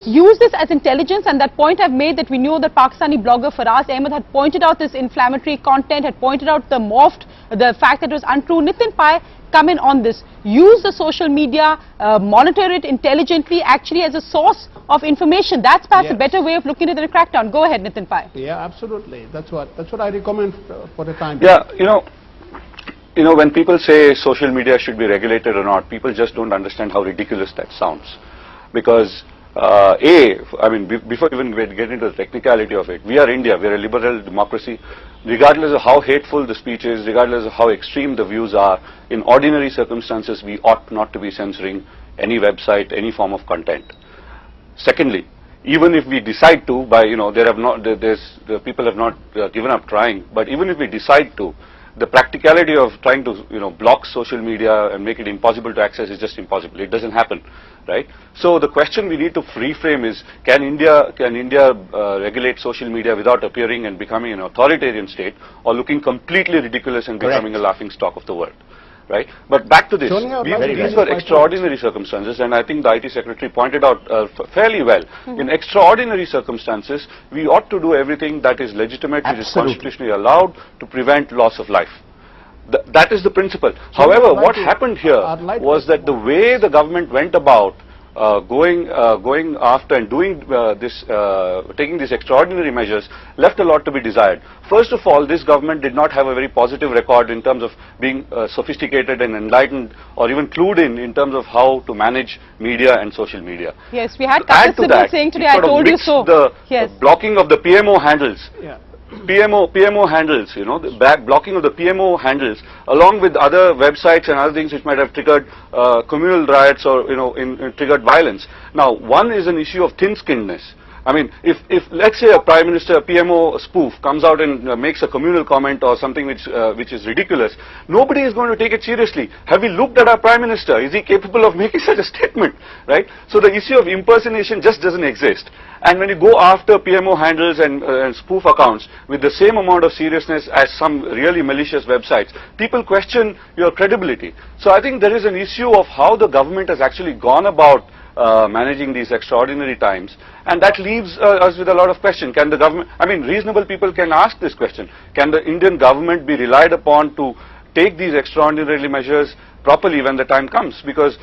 use this as intelligence, and that point I've made, that we knew that Pakistani blogger Faraz Ahmed had pointed out this inflammatory content, had pointed out the fact that it was untrue. Nitin Pai come in on this. Use the social media, monitor it intelligently, actually as a source of information. That's perhaps a better way of looking at the crackdown. Go ahead, Nitin Pai. Yeah, absolutely. That's what I recommend for the time. Yeah, you know, when people say social media should be regulated or not, people just don't understand how ridiculous that sounds. Because I mean, before even we get into the technicality of it, we are India, we are a liberal democracy. Regardless of how hateful the speech is, regardless of how extreme the views are, in ordinary circumstances, we ought not to be censoring any website, any form of content. Secondly, even if we decide to, the people have not given up trying, but even if we decide to, the practicality of trying to, block social media and make it impossible to access is just impossible. It doesn't happen, right? So the question we need to reframe is, can India regulate social media without appearing and becoming an authoritarian state, or looking completely ridiculous and becoming a laughing stock of the world? Right? But back to this, these were extraordinary circumstances, and I think the IT Secretary pointed out fairly well. In extraordinary circumstances, we ought to do everything that is legitimate, which is constitutionally allowed, to prevent loss of life. That is the principle. However, what happened here was that the way the government went about going after and doing taking these extraordinary measures left a lot to be desired. First of all, this government did not have a very positive record in terms of being sophisticated and enlightened, or even clued in terms of how to manage media and social media. Yes, we had Kapil Sibal saying today, I told you so. The blocking of the PMO handles. Yeah. PMO handles, the blocking of the PMO handles, along with other websites and other things which might have triggered communal riots or triggered violence. Now, one is an issue of thin-skinnedness. I mean, if let's say a Prime Minister, a PMO spoof comes out and makes a communal comment or something which is ridiculous, nobody is going to take it seriously. Have we looked at our Prime Minister? Is he capable of making such a statement, right? So the issue of impersonation just doesn't exist. And when you go after PMO handles and spoof accounts with the same amount of seriousness as some really malicious websites, people question your credibility. So I think there is an issue of how the government has actually gone about managing these extraordinary times, and that leaves us with a lot of questions. Can the government, I mean, reasonable people can ask this question, can the Indian government be relied upon to take these extraordinary measures properly when the time comes? Because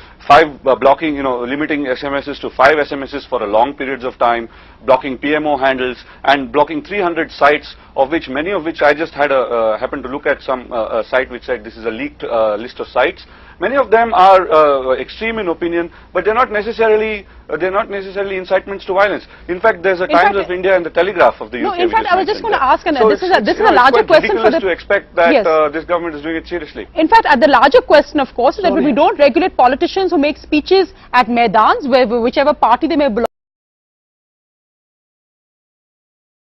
blocking, limiting SMSs to 5 SMSs for a long periods of time, blocking PMO handles, and blocking 300 sites, of which many of which I just had happened to look at some site which said this is a leaked list of sites. Many of them are extreme in opinion, but they're not necessarily incitements to violence. In fact, there's a Times of India and the Telegraph of the UK. No, in fact, I was just going to ask, and so this is a larger question for the. To expect that this government is doing it seriously. In fact, the larger question, of course, is that we don't regulate politicians who make speeches at Maidans, whichever party they may belong.